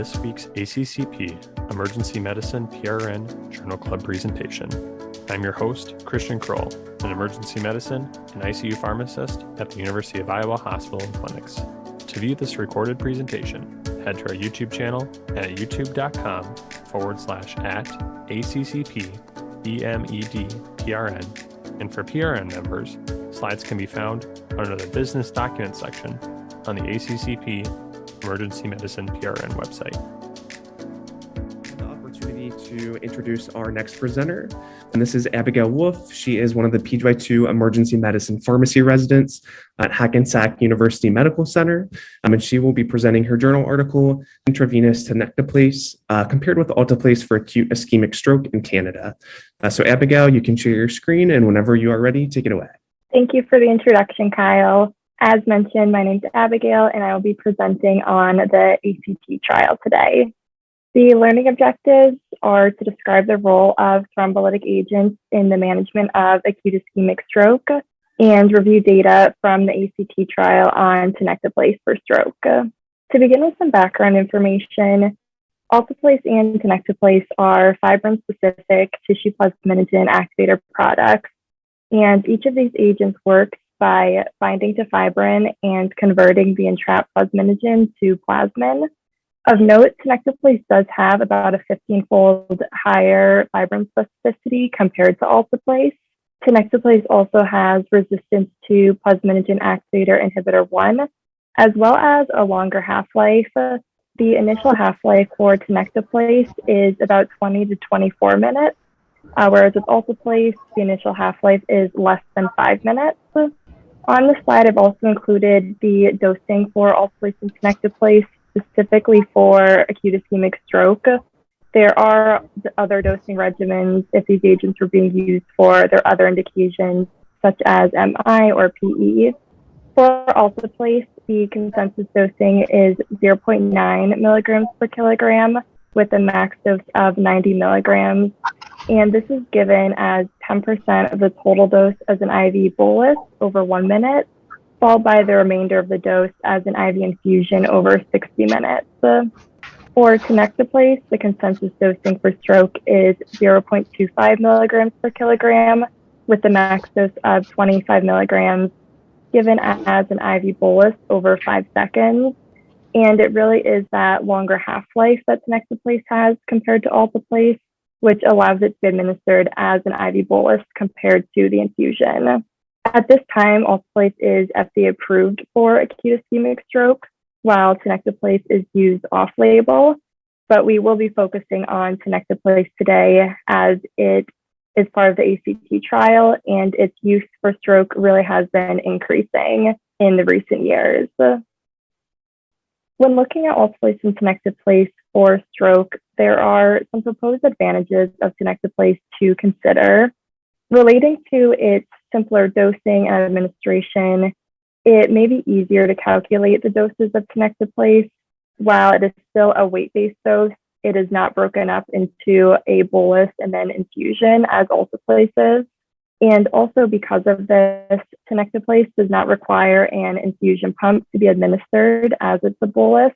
this week's ACCP Emergency Medicine PRN Journal Club presentation. I'm your host, Christian Kroll, an emergency medicine and ICU pharmacist at the University of Iowa Hospital and Clinics. To view this recorded presentation, head to our YouTube channel at youtube.com/ACT ACCP EMED and for PRN members, slides can be found under the Business Documents section on the ACCP Emergency Medicine PRN website. The opportunity to introduce our next presenter, and this is Abigail Wolff. She is one of the PGY2 Emergency Medicine Pharmacy residents at Hackensack University Medical Center, and she will be presenting her journal article, Intravenous Tenecteplase, compared with Alteplase for acute ischemic stroke in Canada. So Abigail, you can share your screen, and whenever you are ready, take it away. Thank you for the introduction, Kyle. As mentioned, my name is Abigail, and I will be presenting on the ACT trial today. The learning objectives are to describe the role of thrombolytic agents in the management of acute ischemic stroke and review data from the ACT trial on Tenecteplase for stroke. To begin with some background information, Alteplase and Tenecteplase are fibrin-specific tissue plasminogen activator products, and each of these agents works by binding to fibrin and converting the entrapped plasminogen to plasmin. Of note, Tenecteplase does have about a 15-fold higher fibrin specificity compared to Alteplase. Tenecteplase also has resistance to plasminogen activator inhibitor 1, as well as a longer half-life. The initial half-life for Tenecteplase is about 20 to 24 minutes, whereas with Alteplase, the initial half-life is less than 5 minutes. On the slide, I've also included the dosing for Alteplase and Tenecteplase specifically for acute ischemic stroke. There are other dosing regimens if these agents were being used for their other indications, such as MI or PE. For Alteplase, the consensus dosing is 0.9 milligrams per kilogram with a max dose of 90 milligrams. And this is given as 10% of the total dose as an IV bolus over 1 minute, followed by the remainder of the dose as an IV infusion over 60 minutes. For Tenecteplase, the consensus dosing for stroke is 0.25 milligrams per kilogram with a max dose of 25 milligrams, given as an IV bolus over 5 seconds. And it really is that longer half-life that Tenecteplase has compared to Alteplase, which allows it to be administered as an IV bolus compared to the infusion. At this time, Alteplase is FDA approved for acute ischemic stroke, while Tenecteplase is used off-label, but we will be focusing on Tenecteplase today as it is part of the ACT trial, and its use for stroke really has been increasing in the recent years. When looking at Alteplase and Tenecteplase for stroke, there are some proposed advantages of Tenecteplase to consider. Relating to its simpler dosing and administration, it may be easier to calculate the doses of Tenecteplase. While it is still a weight-based dose, it is not broken up into a bolus and then infusion as Alteplase is. And also because of this, Tenecteplase does not require an infusion pump to be administered as it's a bolus,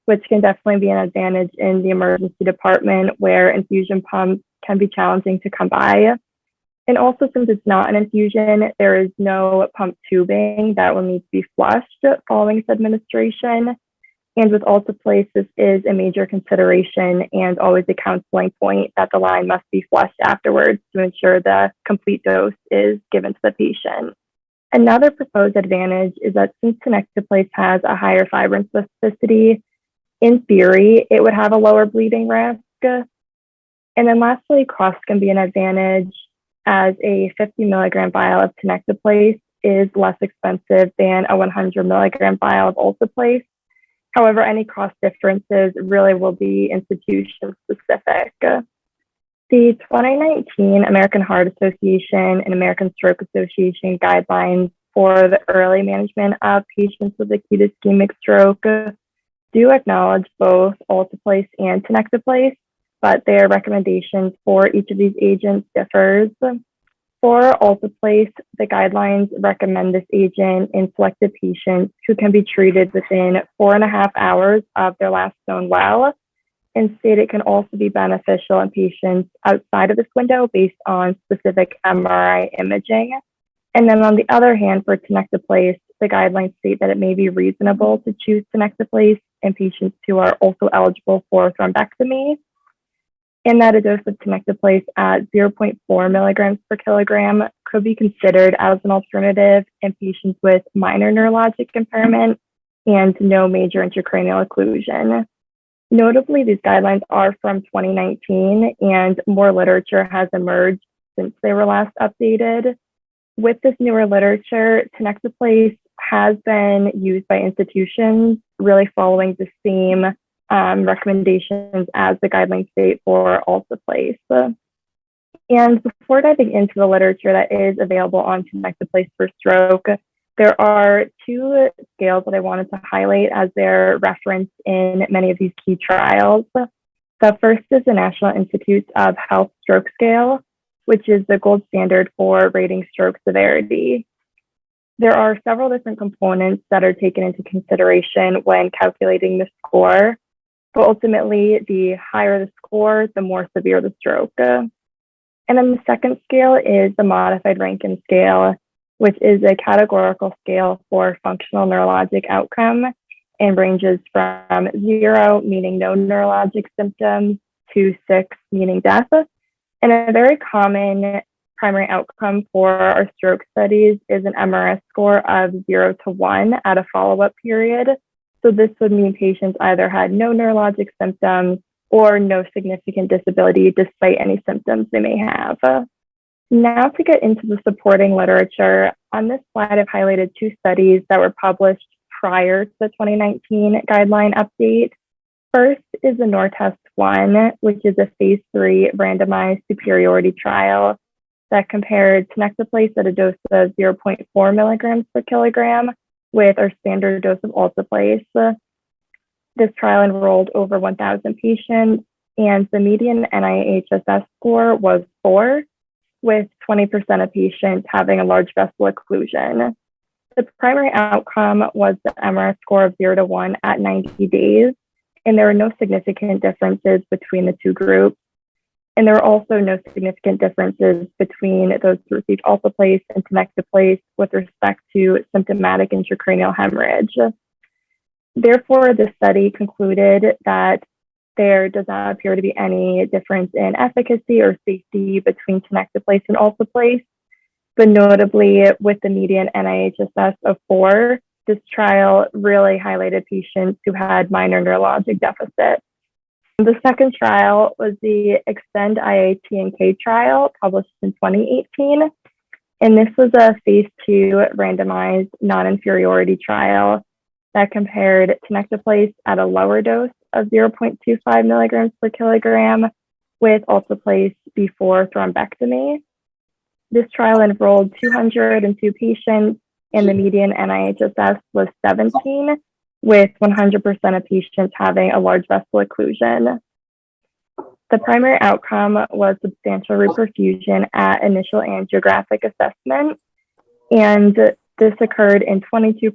which can definitely be an advantage in the emergency department where infusion pumps can be challenging to come by. And also, since it's not an infusion, there is no pump tubing that will need to be flushed following its administration. And with Alteplase, this is a major consideration and always a counseling point that the line must be flushed afterwards to ensure the complete dose is given to the patient. Another proposed advantage is that since Tenecteplase has a higher fibrin specificity, in theory, it would have a lower bleeding risk. And then lastly, cost can be an advantage as a 50 milligram vial of Tenecteplase is less expensive than a 100 milligram vial of Alteplase. However, any cost differences really will be institution specific. The 2019 American Heart Association and American Stroke Association guidelines for the early management of patients with acute ischemic stroke do acknowledge both Alteplase and Tenecteplase, but their recommendations for each of these agents differs. For Alteplase, the guidelines recommend this agent in selected patients who can be treated within 4.5 hours of their last known well, and state it can also be beneficial in patients outside of this window based on specific MRI imaging. And then on the other hand, for Tenecteplase, the guidelines state that it may be reasonable to choose Tenecteplase in patients who are also eligible for thrombectomy, and that a dose of Tenecteplase at 0.4 milligrams per kilogram could be considered as an alternative in patients with minor neurologic impairment and no major intracranial occlusion. Notably, these guidelines are from 2019, and more literature has emerged since they were last updated. With this newer literature, Tenecteplase has been used by institutions really following the same recommendations as the guidelines state for Alteplase. And before diving into the literature that is available on Tenecteplase for stroke, there are two scales that I wanted to highlight as they're referenced in many of these key trials. The first is the National Institutes of Health Stroke Scale, which is the gold standard for rating stroke severity. There are several different components that are taken into consideration when calculating the score, but ultimately, the higher the score, the more severe the stroke. And then the second scale is the Modified Rankin Scale, which is a categorical scale for functional neurologic outcome and ranges from 0, meaning no neurologic symptoms, to 6, meaning death. And a very common primary outcome for our stroke studies is an MRS score of 0 to 1 at a follow-up period. So this would mean patients either had no neurologic symptoms or no significant disability despite any symptoms they may have. Now to get into the supporting literature, on this slide I've highlighted two studies that were published prior to the 2019 guideline update. First is the NORTEST 1, which is a phase 3 randomized superiority trial that compared Tenecteplase at a dose of 0.4 milligrams per kilogram with our standard dose of Alteplase. This trial enrolled over 1,000 patients, and the median NIHSS score was 4, with 20% of patients having a large vessel occlusion. The primary outcome was the MRS score of 0 to 1 at 90 days, and there were no significant differences between the two groups. And there were also no significant differences between those who received Alteplase and Tenecteplase with respect to symptomatic intracranial hemorrhage. Therefore, the study concluded that there does not appear to be any difference in efficacy or safety between Tenecteplase and Alteplase. But notably, with the median NIHSS of 4, this trial really highlighted patients who had minor neurologic deficits. The second trial was the Extend IAT&K trial, published in 2018. And this was a phase 2 randomized non-inferiority trial that compared Tenecteplase at a lower dose of 0.25 milligrams per kilogram with Alteplase before thrombectomy. This trial enrolled 202 patients, and the median NIHSS was 17, with 100% of patients having a large vessel occlusion. The primary outcome was substantial reperfusion at initial angiographic assessment, and this occurred in 22%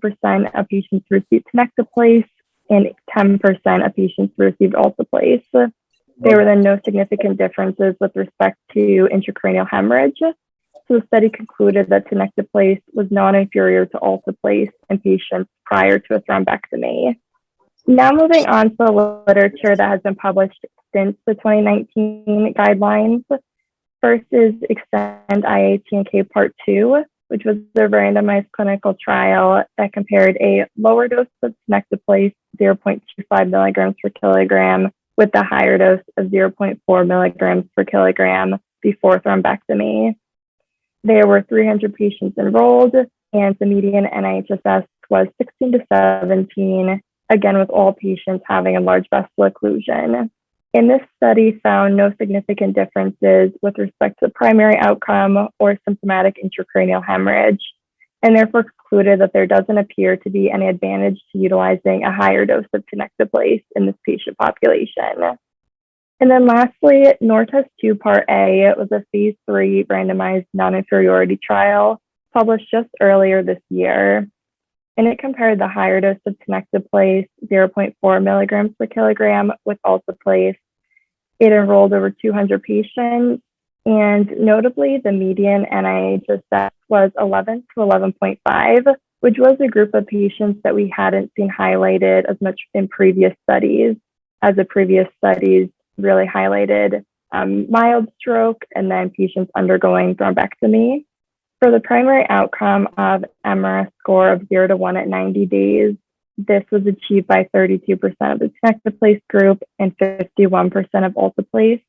of patients who received Tenecteplase and 10% of patients who received Alteplase. There were then no significant differences with respect to intracranial hemorrhage. So the study concluded that Tenecteplase was non-inferior to Alteplase in patients prior to a thrombectomy. Now moving on to the literature that has been published since the 2019 guidelines. First is Extend IAT&K Part 2, which was a randomized clinical trial that compared a lower dose of Tenecteplase, 0.25 milligrams per kilogram, with the higher dose of 0.4 milligrams per kilogram before thrombectomy. There were 300 patients enrolled, and the median NIHSS was 16 to 17, again with all patients having a large vessel occlusion. And this study found no significant differences with respect to the primary outcome or symptomatic intracranial hemorrhage, and therefore concluded that there doesn't appear to be any advantage to utilizing a higher dose of Tenecteplase in this patient population. And then lastly, NORTEST 2 Part A was a phase 3 randomized non-inferiority trial published just earlier this year. and it compared the higher dose of Tenecteplase, 0.4 milligrams per kilogram, with Alteplase. It enrolled over 200 patients, and notably, the median NIH assess was 11 to 11.5, which was a group of patients that we hadn't seen highlighted as much in previous studies, as the previous studies really highlighted mild stroke and then patients undergoing thrombectomy. For the primary outcome of MRS score of 0 to 1 at 90 days, this was achieved by 32% of the Tenecteplase group and 51% of Alteplase.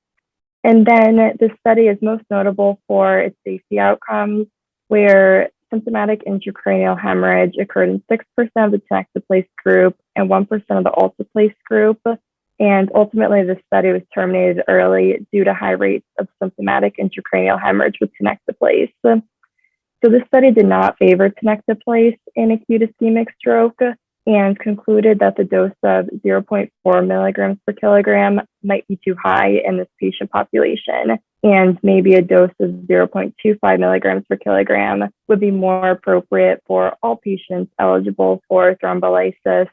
And then this study is most notable for its safety outcomes, where symptomatic intracranial hemorrhage occurred in 6% of the Tenecteplase group and 1% of the Alteplase group. And ultimately, this study was terminated early due to high rates of symptomatic intracranial hemorrhage with Tenecteplase. So this study did not favor Tenecteplase in acute ischemic stroke and concluded that the dose of 0.4 milligrams per kilogram might be too high in this patient population, and maybe a dose of 0.25 milligrams per kilogram would be more appropriate for all patients eligible for thrombolysis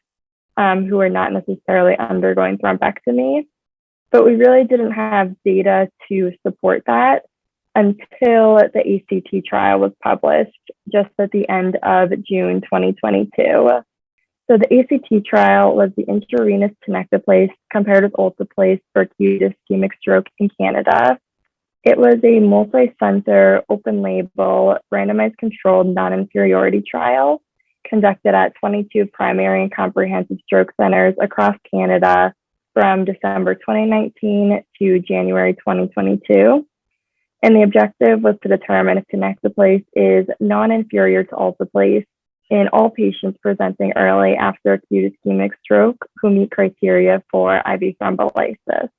who are not necessarily undergoing thrombectomy. But we really didn't have data to support that until the ACT trial was published just at the end of June 2022. So the ACT trial was the intravenous Tenecteplase compared with Alteplase for acute ischemic stroke in Canada. It was a multi-center, open-label, randomized controlled non-inferiority trial conducted at 22 primary and comprehensive stroke centers across Canada from December 2019 to January 2022. And the objective was to determine if Tenecteplase is non-inferior to Alteplase in all patients presenting early after acute ischemic stroke who meet criteria for IV thrombolysis.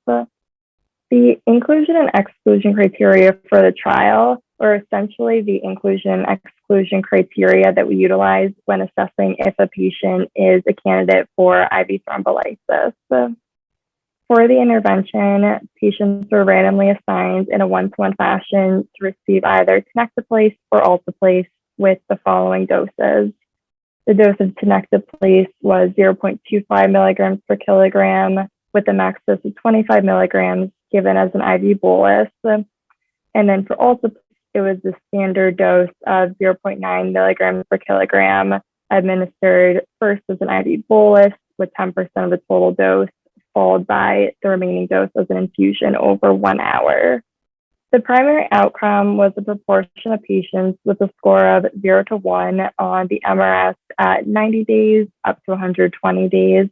The inclusion and exclusion criteria for the trial are essentially the inclusion and exclusion criteria that we utilize when assessing if a patient is a candidate for IV thrombolysis. For the intervention, patients were randomly assigned in a one-to-one fashion to receive either Tenecteplase or Alteplase with the following doses. The dose of Tenecteplase was 0.25 milligrams per kilogram with a max dose of 25 milligrams given as an IV bolus. And then for Alteplase, it was the standard dose of 0.9 milligrams per kilogram administered first as an IV bolus with 10% of the total dose, followed by the remaining dose as an infusion over 1 hour. The primary outcome was the proportion of patients with a score of 0 to 1 on the MRS at 90 days up to 120 days.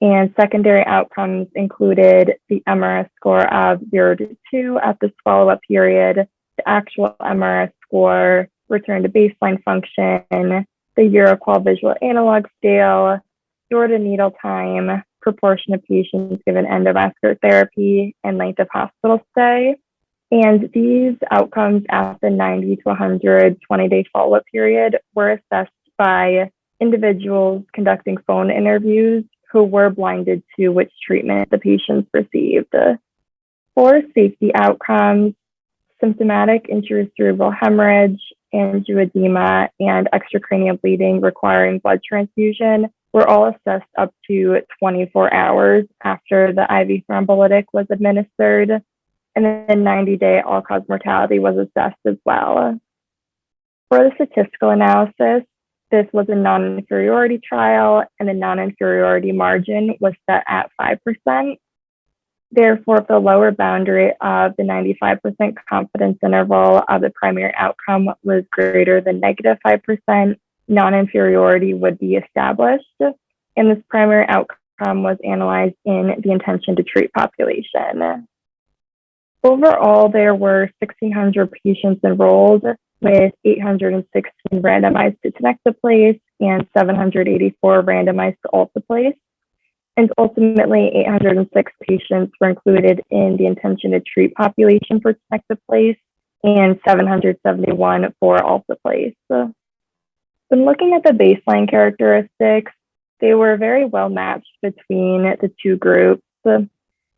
And secondary outcomes included the MRS score of 0 to 2 at this follow-up period, the actual MRS score, return to baseline function, the Euroqual visual analog scale, door to needle time, proportion of patients given endovascular therapy, and length of hospital stay. And these outcomes at the 90 to 120-day follow-up period were assessed by individuals conducting phone interviews who were blinded to which treatment the patients received. For safety outcomes, symptomatic intracerebral hemorrhage, angioedema, and extracranial bleeding requiring blood transfusion were all assessed up to 24 hours after the IV thrombolytic was administered. And then 90-day all-cause mortality was assessed as well. For the statistical analysis, this was a non-inferiority trial, and the non-inferiority margin was set at 5%. Therefore, if the lower boundary of the 95% confidence interval of the primary outcome was greater than negative 5%, non-inferiority would be established. And this primary outcome was analyzed in the intention to treat population. Overall, there were 1,600 patients enrolled, with 816 randomized to Tenecteplase and 784 randomized to Alteplase. And ultimately, 806 patients were included in the intention to treat population for Tenecteplase and 771 for Alteplase. When looking at the baseline characteristics, they were very well matched between the two groups.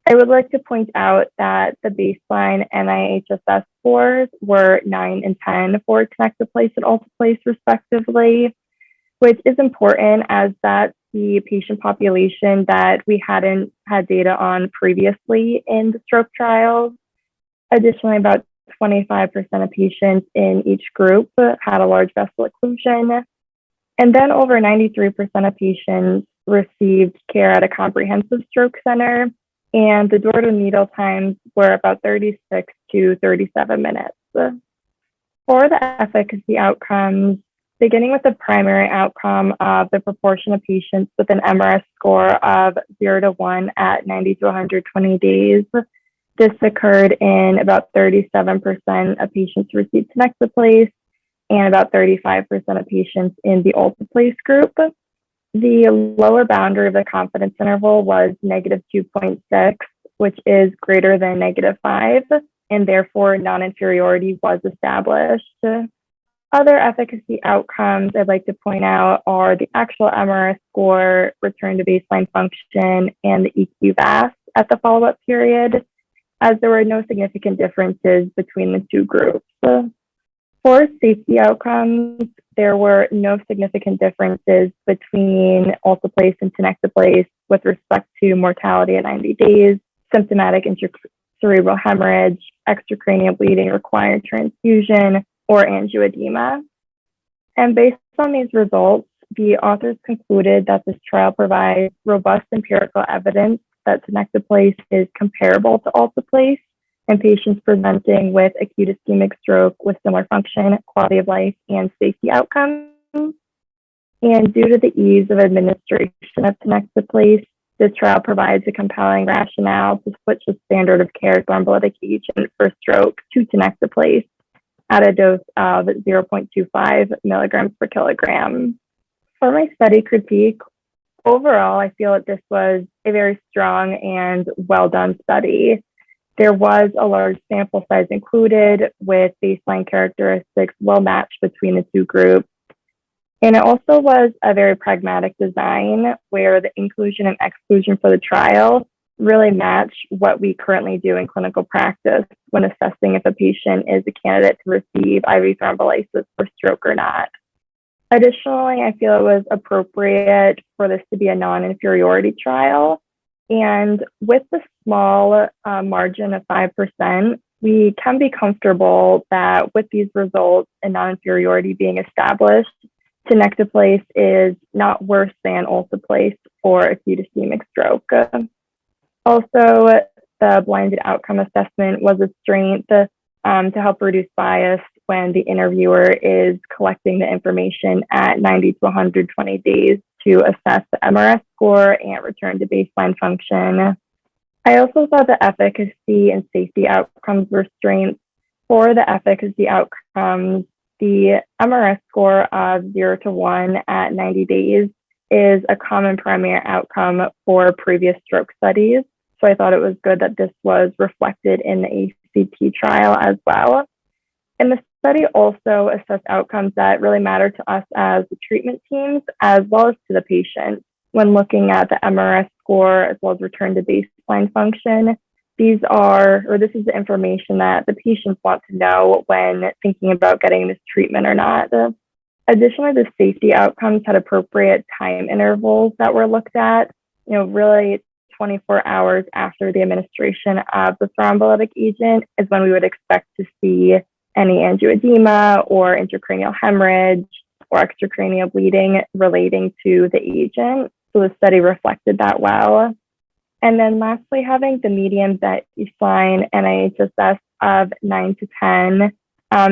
I would like to point out that the baseline NIHSS scores were 9 and 10 for Tenecteplase and Alteplase respectively. which is important as that's the patient population that we hadn't had data on previously in the stroke trials. Additionally, about 25% of patients in each group had a large vessel occlusion. And then over 93% of patients received care at a comprehensive stroke center, and the door-to-needle times were about 36 to 37 minutes. For the efficacy outcomes, beginning with the primary outcome of the proportion of patients with an MRS score of 0 to 1 at 90 to 120 days, this occurred in about 37% of patients who received Tenecteplase and about 35% of patients in the Alteplase group. The lower boundary of the confidence interval was negative 2.6, which is greater than negative 5, and therefore non-inferiority was established. Other efficacy outcomes I'd like to point out are the actual MRS score, return to baseline function, and the EQ-VAS at the follow-up period, as there were no significant differences between the two groups. For safety outcomes, there were no significant differences between Alteplase and Tenecteplase with respect to mortality at 90 days, symptomatic intracerebral hemorrhage, extracranial bleeding requiring transfusion, or angioedema. And based on these results, the authors concluded that this trial provides robust empirical evidence that Tenecteplase is comparable to Alteplase in patients presenting with acute ischemic stroke with similar function, quality of life, and safety outcomes. And due to the ease of administration of Tenecteplase, this trial provides a compelling rationale to switch the standard of care thrombolytic agent for stroke to Tenecteplase at a dose of 0.25 milligrams per kilogram. For my study critique, overall, I feel that this was a very strong and well-done study. There was a large sample size included with baseline characteristics well matched between the two groups. And it also was a very pragmatic design where the inclusion and exclusion for the trial really match what we currently do in clinical practice when assessing if a patient is a candidate to receive IV thrombolysis for stroke or not. Additionally, I feel it was appropriate for this to be a non-inferiority trial. And with the small margin of 5%, we can be comfortable that with these results and non-inferiority being established, Tenecteplase is not worse than Alteplase for acute ischemic stroke. Also, the blinded outcome assessment was a strength to help reduce bias when the interviewer is collecting the information at 90 to 120 days to assess the MRS score and return to baseline function. I also thought the efficacy and safety outcomes were strengths. For the efficacy outcomes, the MRS score of 0 to 1 at 90 days is a common primary outcome for previous stroke studies. So I thought it was good that this was reflected in the ACT trial as well. And the study also assessed outcomes that really matter to us as the treatment teams, as well as to the patient. When looking at the MRS score, as well as return to baseline function, this is the information that the patients want to know when thinking about getting this treatment or not. Additionally, the safety outcomes had appropriate time intervals that were looked at, really 24 hours after the administration of the thrombolytic agent is when we would expect to see any angioedema or intracranial hemorrhage or extracranial bleeding relating to the agent. So the study reflected that well. And then lastly, having the median baseline NIHSS of 9 to 10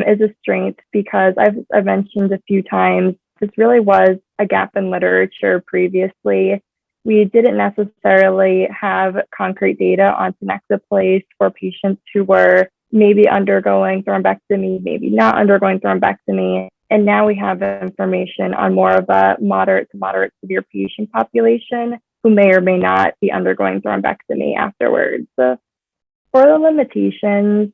is a strength because I've mentioned a few times, this really was a gap in literature previously. We didn't necessarily have concrete data on Tenecteplase for patients who were maybe undergoing thrombectomy, maybe not undergoing thrombectomy. And now we have information on more of a moderate to moderate severe patient population who may or may not be undergoing thrombectomy afterwards. For the limitations,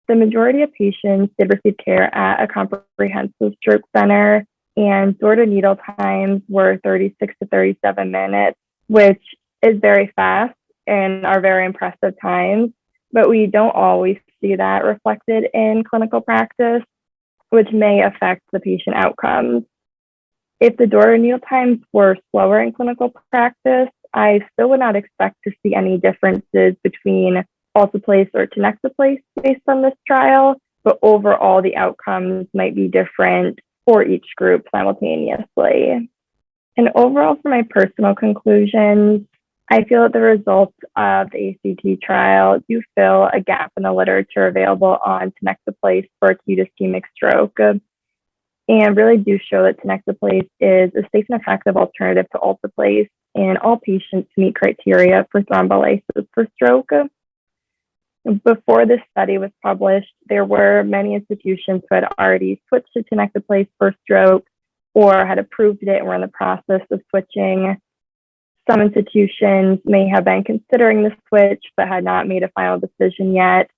the majority of patients did receive care at a comprehensive stroke center, and door-to-needle times were 36 to 37 minutes, which is very fast and are very impressive times, but we don't always see that reflected in clinical practice, which may affect the patient outcomes. If the duodenal times were slower in clinical practice, I still would not expect to see any differences between Alteplase or Tenecteplase based on this trial, but overall the outcomes might be different for each group simultaneously. And overall, for my personal conclusions, I feel that the results of the ACT trial do fill a gap in the literature available on Tenecteplase for acute ischemic stroke, and really do show that Tenecteplase is a safe and effective alternative to Alteplase in all patients who meet criteria for thrombolysis for stroke. Before this study was published, there were many institutions who had already switched to Tenecteplase for stroke or had approved it and were in the process of switching. Some institutions may have been considering the switch but had not made a final decision yet.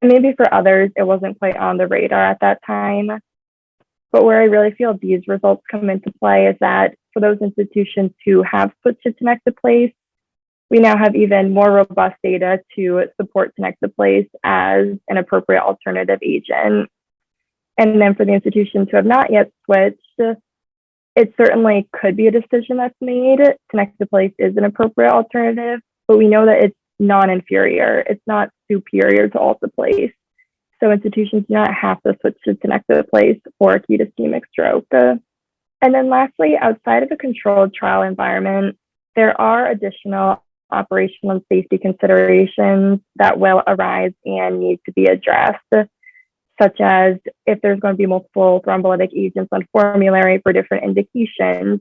And maybe for others, it wasn't quite on the radar at that time. But where I really feel these results come into play is that for those institutions who have switched to Tenecteplase, we now have even more robust data to support Tenecteplase as an appropriate alternative agent. And then for the institutions who have not yet switched, it certainly could be a decision that's made. Tenecteplase is an appropriate alternative, but we know that it's non-inferior. It's not superior to Alteplase. So institutions do not have to switch to Tenecteplase for acute ischemic stroke. And then lastly, outside of a controlled trial environment, there are additional operational and safety considerations that will arise and need to be addressed, such as if there's going to be multiple thrombolytic agents on formulary for different indications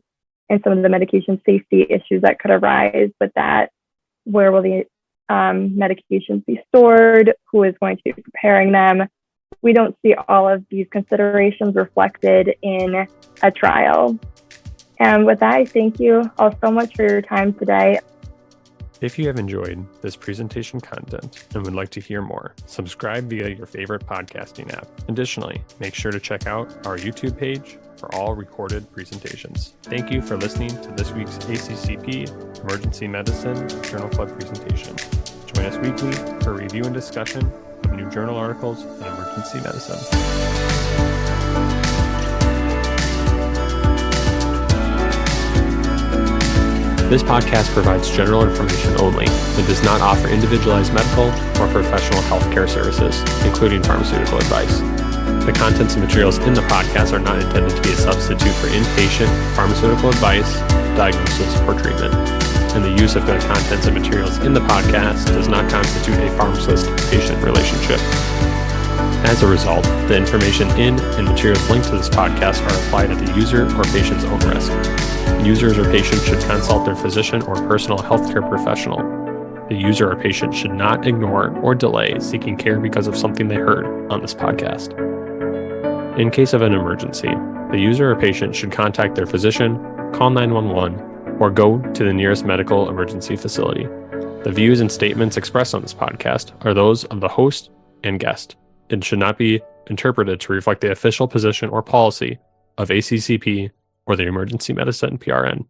and some of the medication safety issues that could arise with that. Where will the medications be stored? Who is going to be preparing them? We don't see all of these considerations reflected in a trial. And with that, I thank you all so much for your time today. If you have enjoyed this presentation content and would like to hear more, subscribe via your favorite podcasting app. Additionally, make sure to check out our YouTube page for all recorded presentations. Thank you for listening to this week's ACCP Emergency Medicine Journal Club presentation. Join us weekly for review and discussion of new journal articles in emergency medicine. This podcast provides general information only and does not offer individualized medical or professional healthcare services, including pharmaceutical advice. The contents and materials in the podcast are not intended to be a substitute for inpatient pharmaceutical advice, diagnosis, or treatment. And the use of the contents and materials in the podcast does not constitute a pharmacist-patient relationship. As a result, the information in and materials linked to this podcast are applied at the user or patient's own risk. Users or patients should consult their physician or personal healthcare professional. The user or patient should not ignore or delay seeking care because of something they heard on this podcast. In case of an emergency, the user or patient should contact their physician, call 911, or go to the nearest medical emergency facility. The views and statements expressed on this podcast are those of the host and guest and should not be interpreted to reflect the official position or policy of ACCP or the Emergency Medicine PRN.